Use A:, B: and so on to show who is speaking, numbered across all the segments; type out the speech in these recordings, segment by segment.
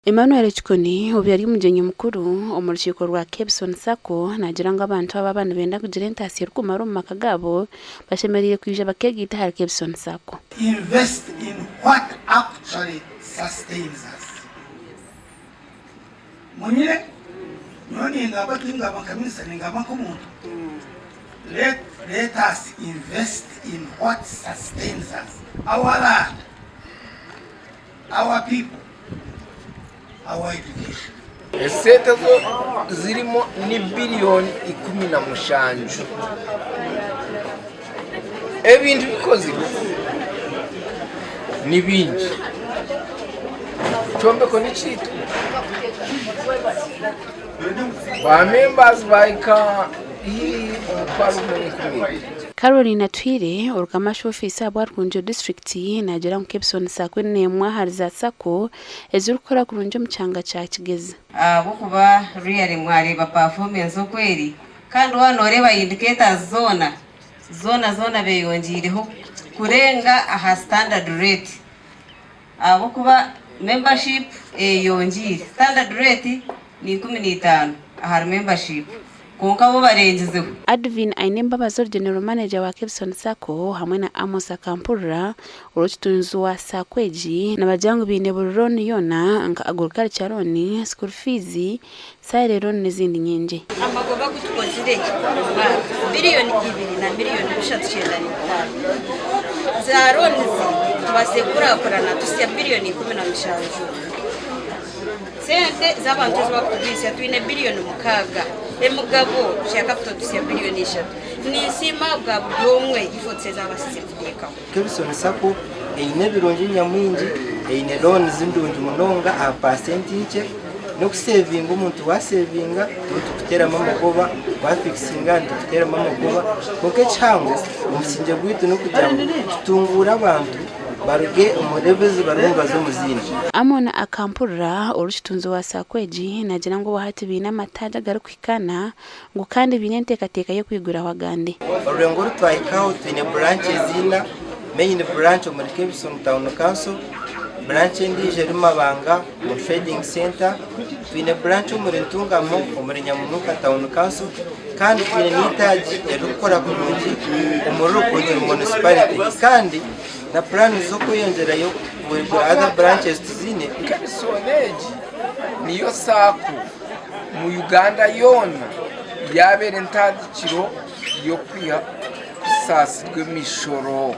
A: Emmanuel Chikoni ubu yari umujyenyi mukuru mu rukiko rwa Kebson Sacco nagira ngo abantu b'abana benda kugira entasi y'ukumara mu maka gabo bashemereye kwije bakegita ha Kebson Sacco.
B: Invest in what actually sustains us. Munye noni ngaba twingaba kamisa ngaba kumuntu. Let us invest in what sustains us. Our land, our people, our education.
C: Esete zo zirimo ni billion 17. Ebintu bikoze ni bingi. Chombe ko ni chitu. Ba members baika hii parliament committee.
A: Caroline Atwire urukamasho officer wa Rwunjo district nagira mu Kebson Sacco ne mwahariza Sacco ezurukora ku Rwunjo mucanga cya Kigezi.
D: Abo kuba real mwareba performance okweri kandi wanoreba indicators zona beyongireho kurenga aha standard rate. Abo kuba membership yongire standard rate ni 15 aha membership konka bo barengezeho.
A: Advin Ainemba bazor general manager wa Kebson Sacco hamwe na Amos Akampura urutunzu wa Sacco eji na bajangu bine buroni yona nka agriculture loan, school fees, sale loan n'izindi nyinje.
E: Amagoba kutukozire billion 2 na million 3 za loan tubasekura korana tusya billion 15. Sente z'abantu bakubise twine billion 6. Emugabo shaka kutotusya billion 3. Ni sima bwa bwomwe ifotse z'abasize kudeka.
F: Kebson Sacco eine birungi nyamwingi eine loan zindungi munonga a percentage no kusavinga umuntu wa savinga tukutera amagoba wa fixinga tukutera amagoba muke cyangwa umusinge gwitu no kugira tutungura abantu baruge umurevezi barumva zo muzindi.
A: Amona Akampura urutunzu wa Sacco eji nagira ngo bahati bina mataja garukwikana ngo kandi binentekateka yo kwigura wagande.
F: Orengo rutwaikaho twine branches zina main branch mu Kebson Town Council, branch ndije rumabanga mu trading center, twine branch mu Rentungamo mu Nyamunuka Town Council kandi twine nitaji erukora kurungi umurukunje mu municipality kandi na plan zo kuyongera yo ku other branches tuzine.
C: Kebson eji niyo Sacco mu Uganda yona yabere entadikiro yo kwiha sasirwe mishoro.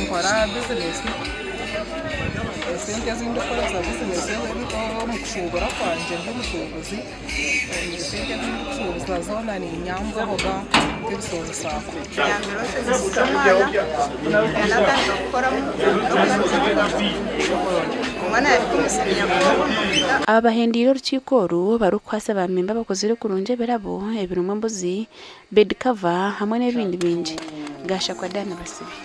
G: Nkora business sente z'indokora za business ariko mu kushobora kwanje ndumusubuzi sente z'indokora zona ni nyambo boga Kebson Sacco
A: abahendiro rukikoru barukwasa bamemba bakozere kurunje berabo ebirumwe mbuzi bed cover hamwe n'ibindi binji gasha kwa Dana Basibi.